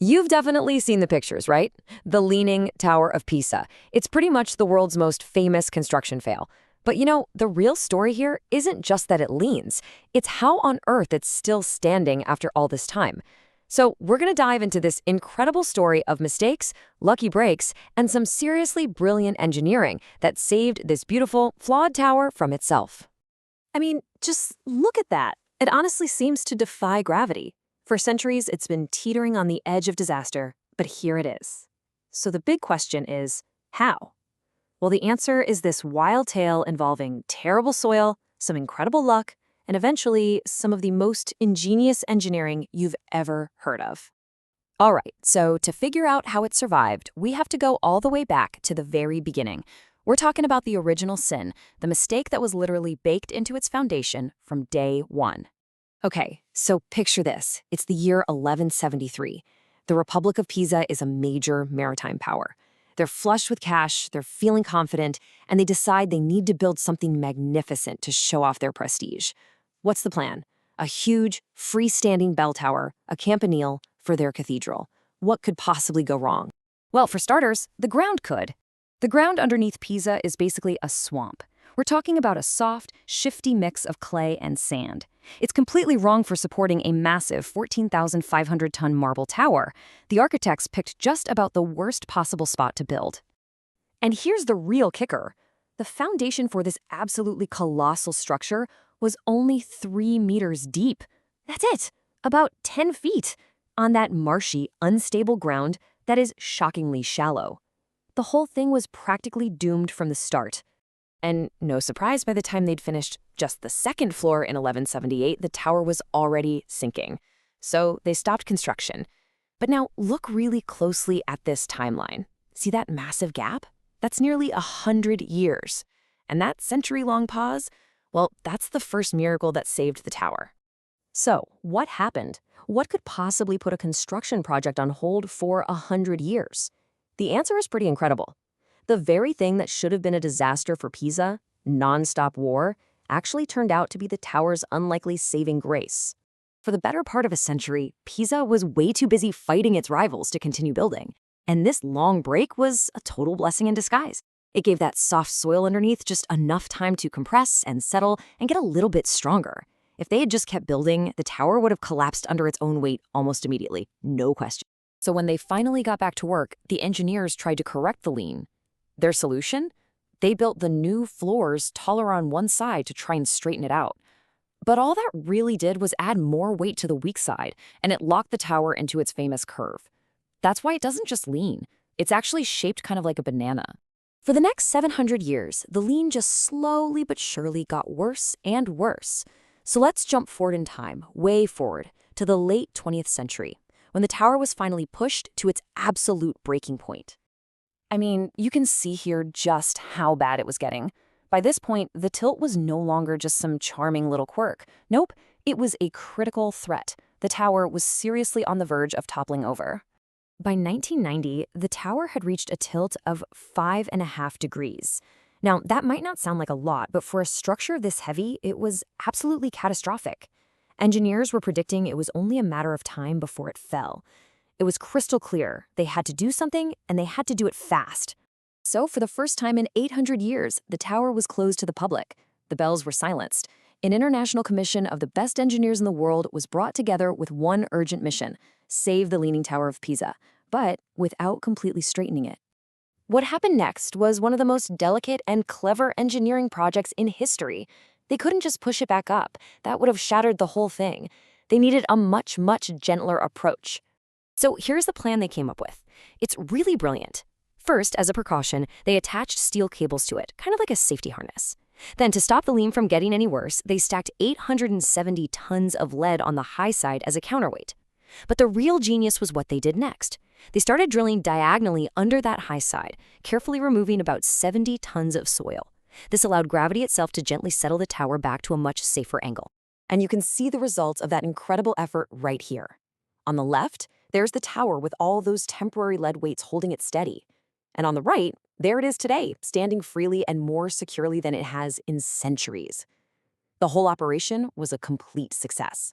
You've definitely seen the pictures, right? The Leaning Tower of Pisa. It's pretty much the world's most famous construction fail. But the real story here isn't just that it leans. It's how on earth it's still standing after all this time. So we're going to dive into this incredible story of mistakes, lucky breaks, and some seriously brilliant engineering that saved this beautiful, flawed tower from itself. I mean, just look at that. It honestly seems to defy gravity. For centuries, it's been teetering on the edge of disaster, but here it is. So the big question is, how? Well, the answer is this wild tale involving terrible soil, some incredible luck, and eventually some of the most ingenious engineering you've ever heard of. All right, so to figure out how it survived, we have to go all the way back to the very beginning. We're talking about the original sin, the mistake that was literally baked into its foundation from day one. Okay, so picture this. It's the year 1173. The Republic of Pisa is a major maritime power. They're flush with cash, they're feeling confident, and they decide they need to build something magnificent to show off their prestige. What's the plan? A huge, freestanding bell tower, a campanile, for their cathedral. What could possibly go wrong? Well, for starters, the ground could. The ground underneath Pisa is basically a swamp. We're talking about a soft, shifty mix of clay and sand. It's completely wrong for supporting a massive 14,500-ton marble tower. The architects picked just about the worst possible spot to build. And here's the real kicker. The foundation for this absolutely colossal structure was only 3 meters deep. That's it, about 10 feet, on that marshy, unstable ground that is shockingly shallow. The whole thing was practically doomed from the start. And no surprise, by the time they'd finished just the second floor in 1178, the tower was already sinking. So they stopped construction. But now look really closely at this timeline. See that massive gap? That's nearly 100 years. And that century-long pause, well, that's the first miracle that saved the tower. So what happened? What could possibly put a construction project on hold for 100 years? The answer is pretty incredible. The very thing that should have been a disaster for Pisa, non-stop war, actually turned out to be the tower's unlikely saving grace. For the better part of a century, Pisa was way too busy fighting its rivals to continue building. And this long break was a total blessing in disguise. It gave that soft soil underneath just enough time to compress and settle and get a little bit stronger. If they had just kept building, the tower would have collapsed under its own weight almost immediately, no question. So when they finally got back to work, the engineers tried to correct the lean. Their solution? They built the new floors taller on one side to try and straighten it out. But all that really did was add more weight to the weak side, and it locked the tower into its famous curve. That's why it doesn't just lean. It's actually shaped kind of like a banana. For the next 700 years, the lean just slowly but surely got worse and worse. So let's jump forward in time, way forward, to the late 20th century, when the tower was finally pushed to its absolute breaking point. I mean, you can see here just how bad it was getting. By this point, the tilt was no longer just some charming little quirk. Nope, it was a critical threat. The tower was seriously on the verge of toppling over. By 1990, the tower had reached a tilt of 5.5 degrees. Now, that might not sound like a lot, but for a structure this heavy, it was absolutely catastrophic. Engineers were predicting it was only a matter of time before it fell. It was crystal clear. They had to do something, and they had to do it fast. So for the first time in 800 years, the tower was closed to the public. The bells were silenced. An international commission of the best engineers in the world was brought together with one urgent mission: save the Leaning Tower of Pisa, but without completely straightening it. What happened next was one of the most delicate and clever engineering projects in history. They couldn't just push it back up. That would have shattered the whole thing. They needed a much, much gentler approach. So here's the plan they came up with. It's really brilliant. First, as a precaution, they attached steel cables to it, kind of like a safety harness. Then, to stop the lean from getting any worse, they stacked 870 tons of lead on the high side as a counterweight. But the real genius was what they did next. They started drilling diagonally under that high side, carefully removing about 70 tons of soil. This allowed gravity itself to gently settle the tower back to a much safer angle. And you can see the results of that incredible effort right here. On the left, there's the tower with all those temporary lead weights holding it steady. And on the right, there it is today, standing freely and more securely than it has in centuries. The whole operation was a complete success.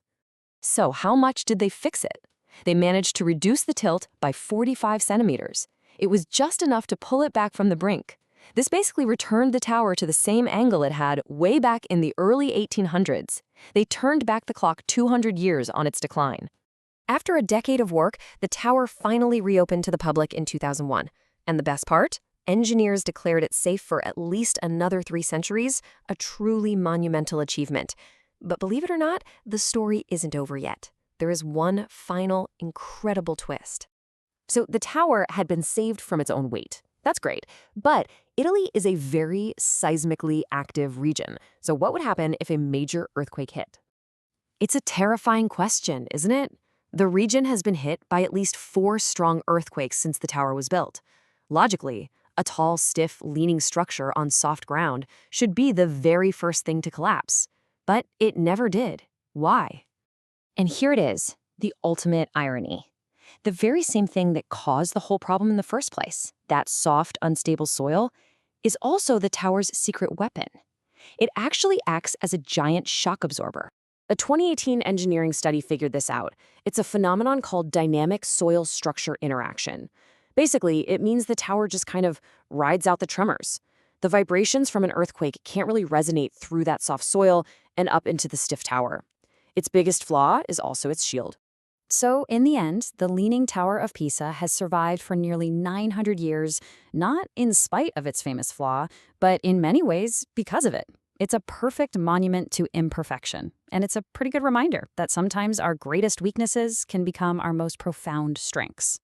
So how much did they fix it? They managed to reduce the tilt by 45 centimeters. It was just enough to pull it back from the brink. This basically returned the tower to the same angle it had way back in the early 1800s. They turned back the clock 200 years on its decline. After a decade of work, the tower finally reopened to the public in 2001. And the best part? Engineers declared it safe for at least another 3 centuries, a truly monumental achievement. But believe it or not, the story isn't over yet. There is one final, incredible twist. So the tower had been saved from its own weight. That's great. But Italy is a very seismically active region. So what would happen if a major earthquake hit? It's a terrifying question, isn't it? The region has been hit by at least 4 strong earthquakes since the tower was built. Logically, a tall, stiff, leaning structure on soft ground should be the very first thing to collapse. But it never did. Why? And here it is, the ultimate irony. The very same thing that caused the whole problem in the first place, that soft, unstable soil, is also the tower's secret weapon. It actually acts as a giant shock absorber. A 2018 engineering study figured this out. It's a phenomenon called dynamic soil structure interaction. Basically, it means the tower just kind of rides out the tremors. The vibrations from an earthquake can't really resonate through that soft soil and up into the stiff tower. Its biggest flaw is also its shield. So, in the end, the Leaning Tower of Pisa has survived for nearly 900 years, not in spite of its famous flaw, but in many ways because of it. It's a perfect monument to imperfection, and it's a pretty good reminder that sometimes our greatest weaknesses can become our most profound strengths.